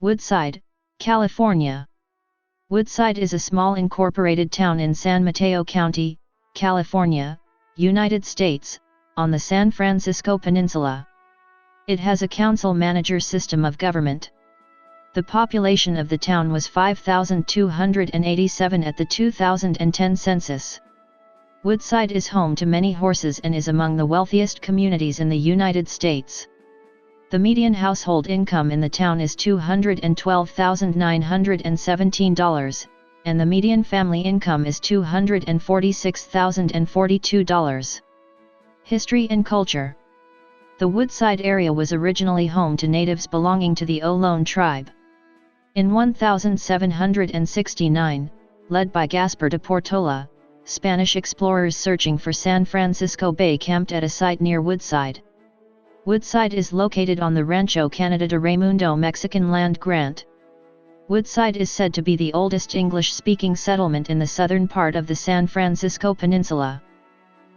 Woodside, California. Woodside is a small incorporated town in San Mateo County, California, United States, on the San Francisco Peninsula. It has a council-manager system of government. The population of the town was 5,287 at the 2010 census. Woodside is home to many horses and is among the wealthiest communities in the United States. The median household income in the town is $212,917, and the median family income is $246,042. History and culture. The Woodside area was originally home to natives belonging to the Ohlone tribe. In 1769, led by Gaspar de Portola, Spanish explorers searching for San Francisco Bay camped at a site near Woodside. Woodside is located on the Rancho Canada de Raimundo Mexican land grant. Woodside is said to be the oldest English-speaking settlement in the southern part of the San Francisco Peninsula.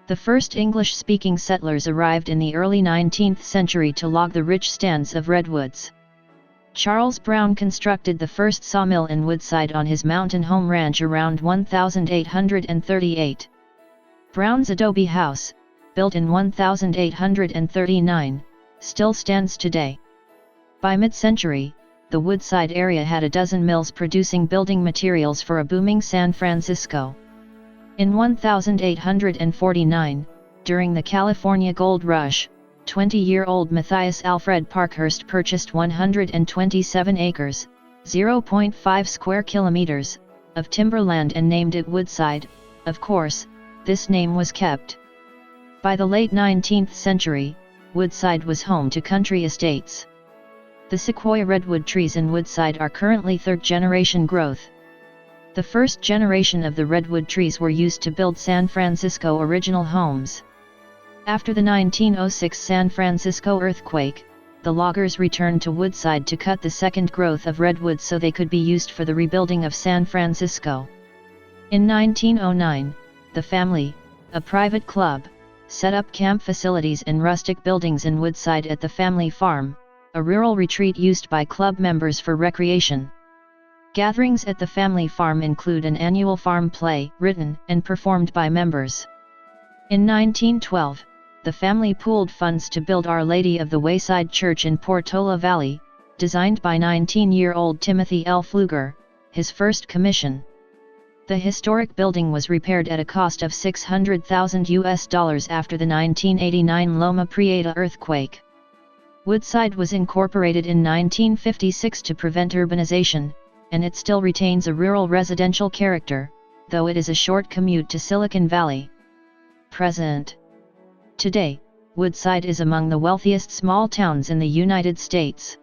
The first English-speaking settlers arrived in the early 19th century to log the rich stands of redwoods. Charles Brown constructed the first sawmill in Woodside on his mountain home ranch around 1838. Brown's adobe house, built in 1839, still stands today. By mid-century, the Woodside area had a dozen mills producing building materials for a booming San Francisco. In 1849, during the California Gold Rush, 20-year-old Matthias Alfred Parkhurst purchased 127 acres, 0.5 square kilometers, of timberland and named it Woodside. Of course, this name was kept. By the late 19th century, Woodside was home to country estates. The sequoia redwood trees in Woodside are currently third-generation growth. The first generation of the redwood trees were used to build San Francisco original homes. After the 1906 San Francisco earthquake, the loggers returned to Woodside to cut the second growth of redwoods so they could be used for the rebuilding of San Francisco. In 1909, the family, a private club, set up camp facilities and rustic buildings in Woodside at the family farm, a rural retreat used by club members for recreation. Gatherings at the family farm include an annual farm play, written and performed by members. In 1912, the family pooled funds to build Our Lady of the Wayside Church in Portola Valley, designed by 19-year-old Timothy L. Pfluger, his first commission. The historic building was repaired at a cost of $600,000 after the 1989 Loma Prieta earthquake. Woodside was incorporated in 1956 to prevent urbanization, and it still retains a rural residential character, though it is a short commute to Silicon Valley. Present. Today, Woodside is among the wealthiest small towns in the United States.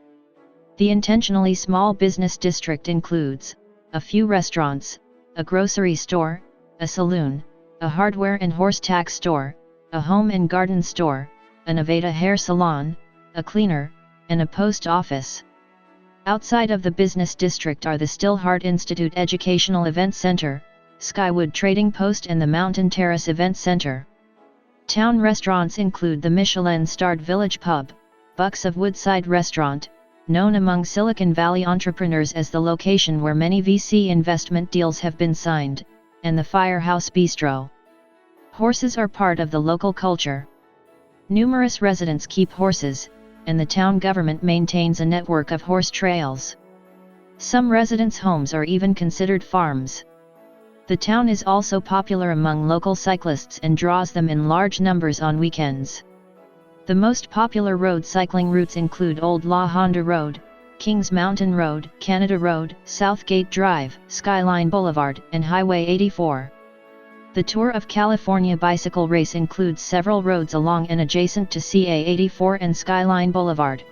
The intentionally small business district includes a few restaurants, a grocery store, a saloon, a hardware and horse tack store, a home and garden store, an Aveda hair salon, a cleaner, and a post office. Outside of the business district are the Stillhart Institute Educational Event Center, Skywood Trading Post and the Mountain Terrace Event Center. Town restaurants include the Michelin-starred Village Pub, Bucks of Woodside Restaurant, known among Silicon Valley entrepreneurs as the location where many VC investment deals have been signed, and the Firehouse Bistro. Horses are part of the local culture. Numerous residents keep horses, and the town government maintains a network of horse trails. Some residents' homes are even considered farms. The town is also popular among local cyclists and draws them in large numbers on weekends. The most popular road cycling routes include Old La Honda Road, Kings Mountain Road, Canada Road, Southgate Drive, Skyline Boulevard, and Highway 84. The Tour of California bicycle race includes several roads along and adjacent to CA 84 and Skyline Boulevard.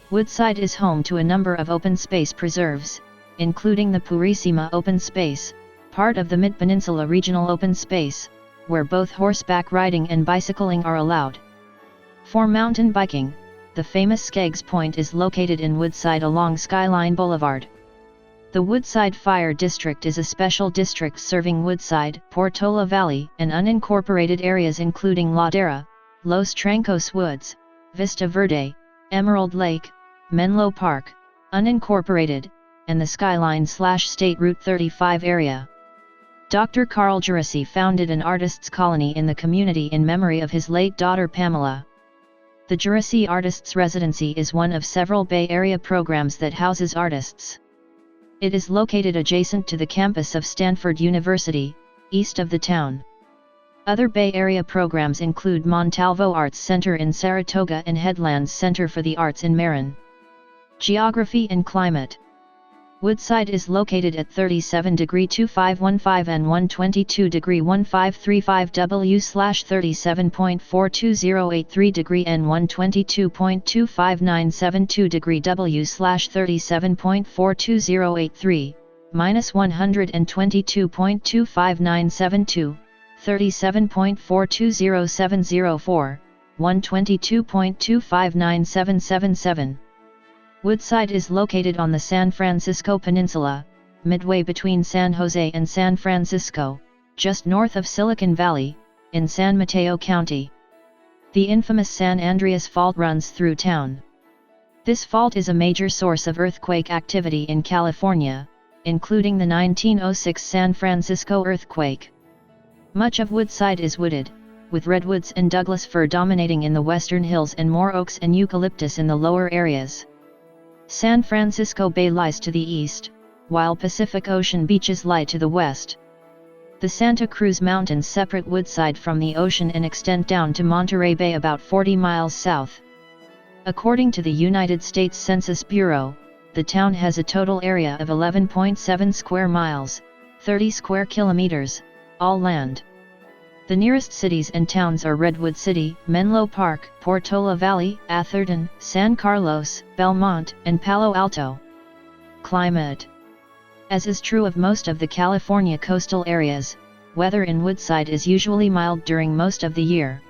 Woodside is home to a number of open space preserves, including the Purisima Open Space, part of the Mid-Peninsula Regional Open Space, where both horseback riding and bicycling are allowed. For mountain biking, the famous Skaggs Point is located in Woodside along Skyline Boulevard. The Woodside Fire District is a special district serving Woodside, Portola Valley, and unincorporated areas including Ladera, Los Trancos Woods, Vista Verde, Emerald Lake, Menlo Park, unincorporated, and the Skyline/State Route 35 area. Dr. Carl Juracy founded an artists' colony in the community in memory of his late daughter Pamela. The Juracy Artists Residency is one of several Bay Area programs that houses artists. It is located adjacent to the campus of Stanford University, east of the town. Other Bay Area programs include Montalvo Arts Center in Saratoga and Headlands Center for the Arts in Marin. Geography and climate. Woodside is located at 37°2515 and 122°1535 W/37.42083° and 122.25972° W/37.42083, -122.25972, 37.420704, 122.2597777. Woodside is located on the San Francisco Peninsula, midway between San Jose and San Francisco, just north of Silicon Valley, in San Mateo County. The infamous San Andreas Fault runs through town. This fault is a major source of earthquake activity in California, including the 1906 San Francisco earthquake. Much of Woodside is wooded, with redwoods and Douglas fir dominating in the western hills and more oaks and eucalyptus in the lower areas. San Francisco Bay lies to the east, while Pacific Ocean beaches lie to the west. The Santa Cruz Mountains separate Woodside from the ocean and extend down to Monterey Bay about 40 miles south. According to the United States Census Bureau, the town has a total area of 11.7 square miles, 30 square kilometers, all land. The nearest cities and towns are Redwood City, Menlo Park, Portola Valley, Atherton, San Carlos, Belmont, and Palo Alto. Climate. As is true of most of the California coastal areas, weather in Woodside is usually mild during most of the year.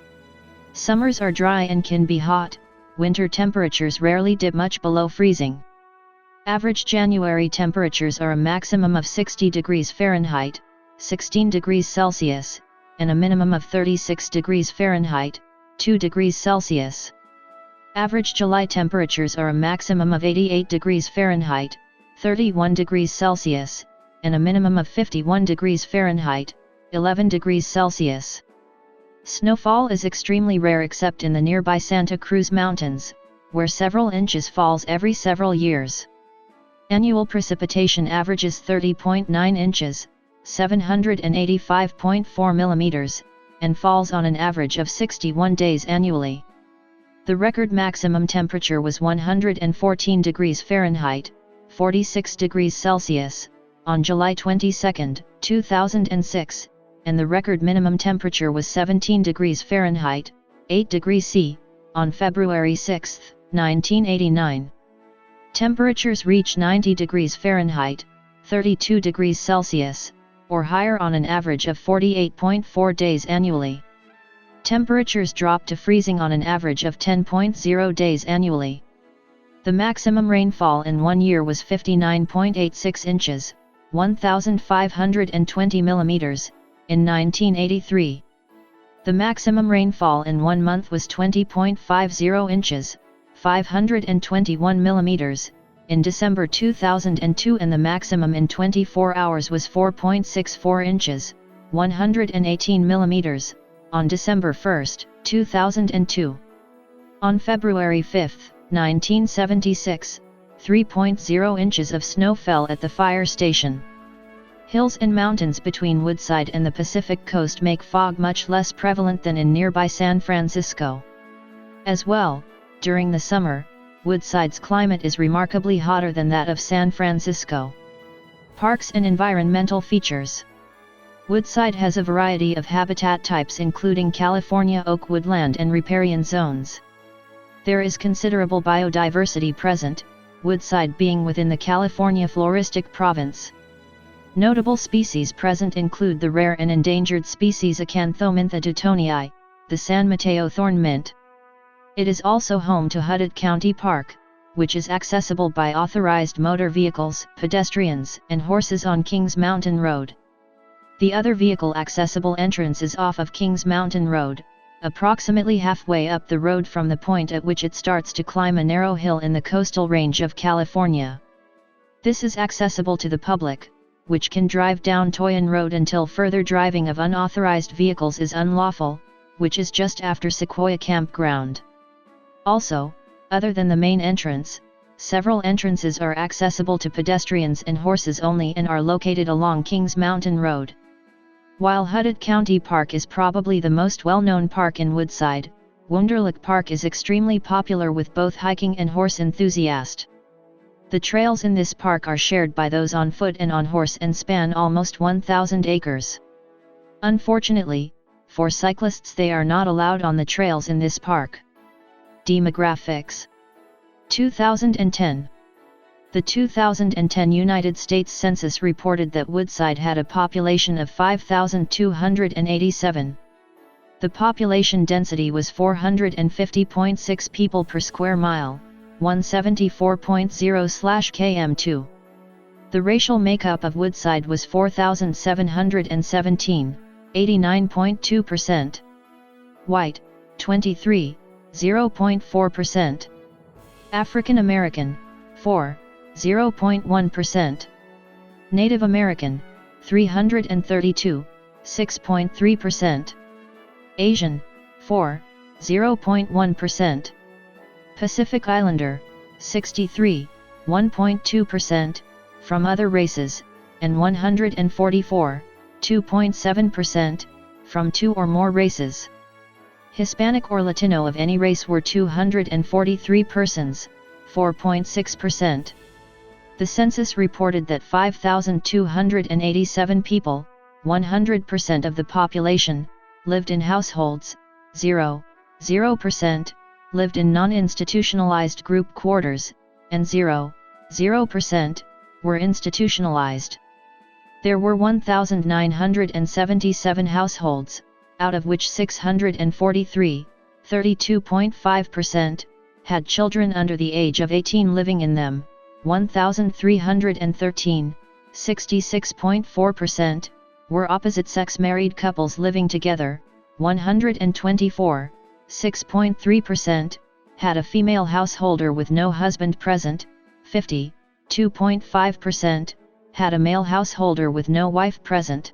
Summers are dry and can be hot, winter temperatures rarely dip much below freezing. Average January temperatures are a maximum of 60 degrees Fahrenheit, 16 degrees Celsius, and a minimum of 36 degrees Fahrenheit, 2 degrees Celsius. Average July temperatures are a maximum of 88 degrees Fahrenheit, 31 degrees Celsius, and a minimum of 51 degrees Fahrenheit, 11 degrees Celsius. Snowfall is extremely rare except in the nearby Santa Cruz Mountains, where several inches falls every several years. Annual precipitation averages 30.9 inches, 785.4 millimeters, and falls on an average of 61 days annually. The record maximum temperature was 114 degrees Fahrenheit, 46 degrees Celsius, on July 22, 2006, and the record minimum temperature was 17 degrees Fahrenheit, 8 degrees C, on February 6, 1989. Temperatures reach 90 degrees Fahrenheit, 32 degrees Celsius, or higher on an average of 48.4 days annually. Temperatures drop to freezing on an average of 10.0 days annually. The maximum rainfall in one year was 59.86 inches, 1,520 millimeters, in 1983. The maximum rainfall in 1 month was 20.50 inches, 521 millimeters, in December 2002, and the maximum in 24 hours was 4.64 inches, 118 millimeters, on December 1, 2002. On February 5, 1976, 3.0 inches of snow fell at the fire station. Hills and mountains between Woodside and the Pacific coast make fog much less prevalent than in nearby San Francisco. As well, during the summer, Woodside's climate is remarkably hotter than that of San Francisco. Parks and environmental features. Woodside has a variety of habitat types including California oak woodland and riparian zones. There is considerable biodiversity present, Woodside being within the California floristic province. Notable species present include the rare and endangered species Acanthomintha duttonii, the San Mateo thorn mint. It is also home to Huddit County Park, which is accessible by authorized motor vehicles, pedestrians, and horses on Kings Mountain Road. The other vehicle accessible entrance is off of Kings Mountain Road, approximately halfway up the road from the point at which it starts to climb a narrow hill in the coastal range of California. This is accessible to the public, which can drive down Toyon Road until further driving of unauthorized vehicles is unlawful, which is just after Sequoia Campground. Also, other than the main entrance, several entrances are accessible to pedestrians and horses only and are located along Kings Mountain Road. While Huddit County Park is probably the most well-known park in Woodside, Wunderlich Park is extremely popular with both hiking and horse enthusiasts. The trails in this park are shared by those on foot and on horse and span almost 1,000 acres. Unfortunately, for cyclists they are not allowed on the trails in this park. Demographics. 2010. The 2010 United States Census reported that Woodside had a population of 5,287. The population density was 450.6 people per square mile, 174.0/km2. The racial makeup of Woodside was 4,717, 89.2%. White, 23.0.4%. African American, 0.1%. Native American, 332, 6.3%. Asian, 0.1%. Pacific Islander, 63, 1.2%, from other races, and 144, 2.7%, from two or more races. Hispanic or Latino of any race were 243 persons, 4.6%. The census reported that 5,287 people, 100% of the population, lived in households, 0% lived in non-institutionalized group quarters, and 0% were institutionalized. There were 1,977 households, out of which 643, 32.5%, had children under the age of 18 living in them, 1,313, 66.4%, were opposite-sex married couples living together, 124, 6.3%, had a female householder with no husband present, 50, 2.5%, had a male householder with no wife present.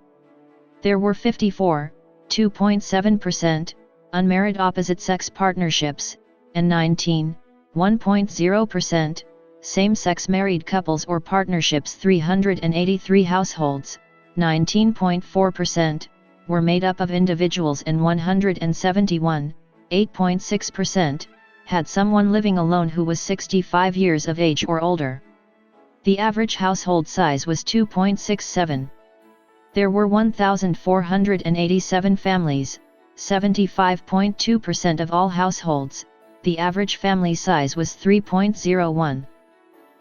There were 54, 2.7%, unmarried opposite-sex partnerships, and 19, 1.0%, same-sex married couples or partnerships. 383 households, 19.4%, were made up of individuals and 171, 8.6%, had someone living alone who was 65 years of age or older. The average household size was 2.67. There were 1,487 families, 75.2% of all households. The average family size was 3.01.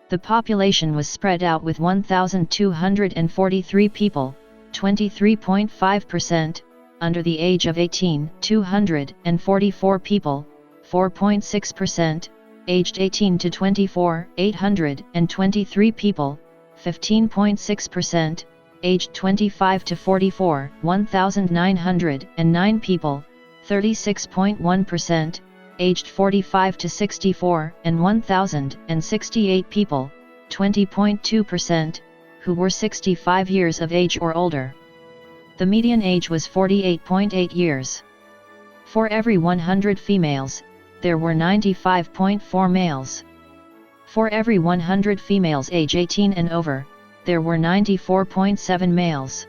The population was spread out with 1,243 people, 23.5%, under the age of 18, 244 people, 4.6%, aged 18 to 24, 823 people, 15.6%, aged 25 to 44, 1,909 people, 36.1%, aged 45 to 64, and 1,068 people, 20.2%, who were 65 years of age or older. The median age was 48.8 years. For every 100 females, there were 95.4 males. For every 100 females age 18 and over, there were 94.7 males.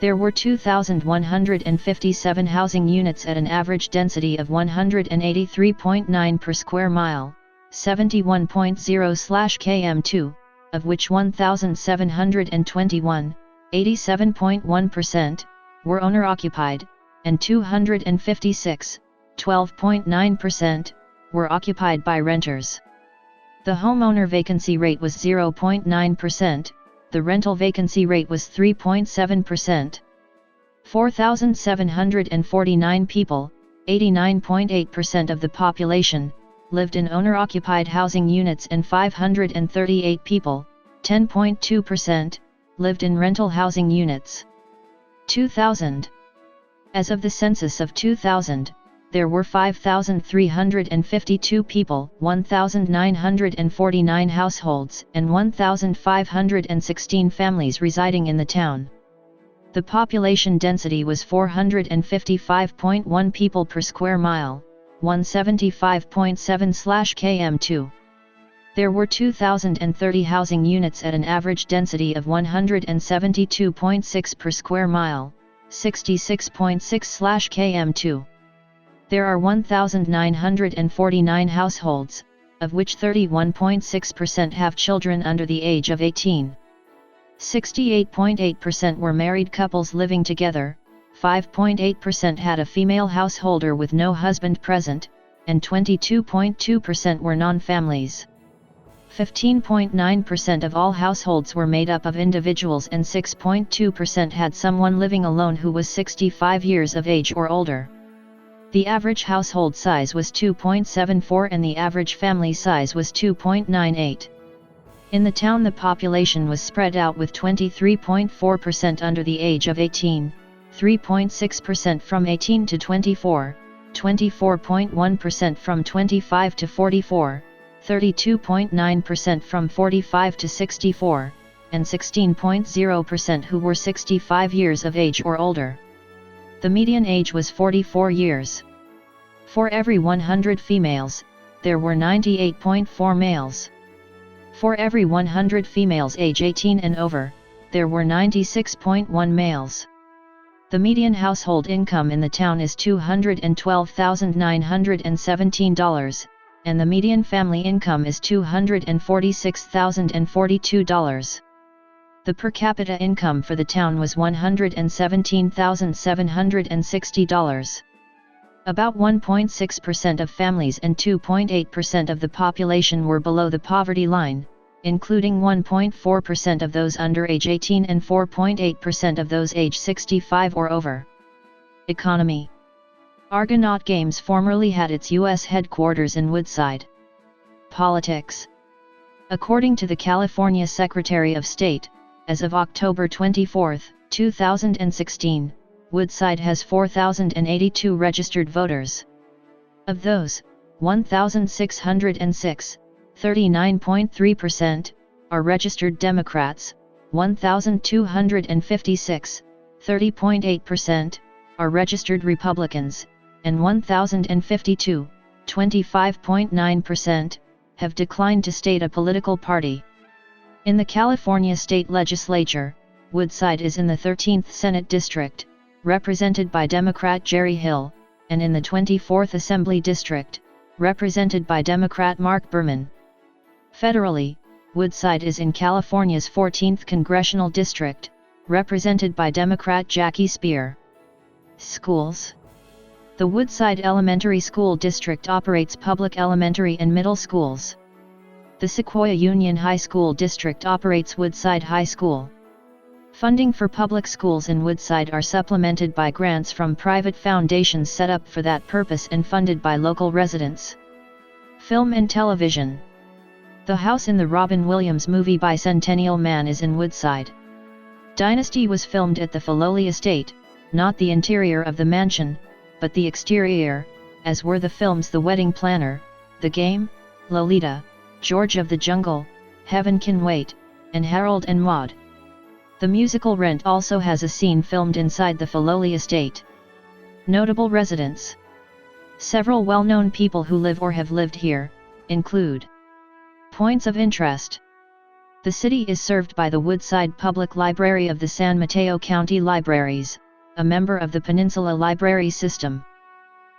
There were 2,157 housing units at an average density of 183.9 per square mile, 71.0/km2, of which 1,721, 87.1%, were owner-occupied, and 256, 12.9%, were occupied by renters. The homeowner vacancy rate was 0.9%, the rental vacancy rate was 3.7%. 4,749 people, 89.8% of the population, lived in owner-occupied housing units and 538 people, 10.2%, lived in rental housing units. 2000. As of the census of 2000, there were 5,352 people, 1,949 households, and 1,516 families residing in the town. The population density was 455.1 people per square mile, 175.7/km2. There were 2,030 housing units at an average density of 172.6 per square mile, 66.6/km2. There are 1,949 households, of which 31.6% have children under the age of 18. 68.8% were married couples living together, 5.8% had a female householder with no husband present, and 22.2% were non-families. 15.9% of all households were made up of individuals and 6.2% had someone living alone who was 65 years of age or older. The average household size was 2.74 and the average family size was 2.98. In the town the population was spread out with 23.4% under the age of 18, 3.6% from 18 to 24, 24.1% from 25 to 44, 32.9% from 45 to 64, and 16.0% who were 65 years of age or older. The median age was 44 years. For every 100 females, there were 98.4 males. For every 100 females age 18 and over, there were 96.1 males. The median household income in the town is $212,917, and the median family income is $246,042. The per capita income for the town was $117,760. About 1.6% of families and 2.8% of the population were below the poverty line, including 1.4% of those under age 18 and 4.8% of those age 65 or over. Economy. Argonaut Games formerly had its U.S. headquarters in Woodside. Politics. According to the California Secretary of State, as of October 24, 2016, Woodside has 4,082 registered voters. Of those, 1,606, 39.3%, are registered Democrats, 1,256, 30.8%, are registered Republicans, and 1,052, 25.9%, have declined to state a political party. In the California State Legislature, Woodside is in the 13th Senate District, represented by Democrat Jerry Hill, and in the 24th Assembly District, represented by Democrat Mark Berman. Federally, Woodside is in California's 14th Congressional District, represented by Democrat Jackie Speer. Schools. The Woodside Elementary School District operates public elementary and middle schools. The Sequoia Union High School District operates Woodside High School. Funding for public schools in Woodside are supplemented by grants from private foundations set up for that purpose and funded by local residents. Film and television. The house in the Robin Williams movie Bicentennial Man is in Woodside. Dynasty was filmed at the Filoli Estate, not the interior of the mansion, but the exterior, as were the films The Wedding Planner, The Game, Lolita, George of the Jungle, Heaven Can Wait, and Harold and Maude. The musical Rent also has a scene filmed inside the Filoli Estate. Notable residents. Several well-known people who live or have lived here, include. Points of interest. The city is served by the Woodside Public Library of the San Mateo County Libraries, a member of the Peninsula Library System.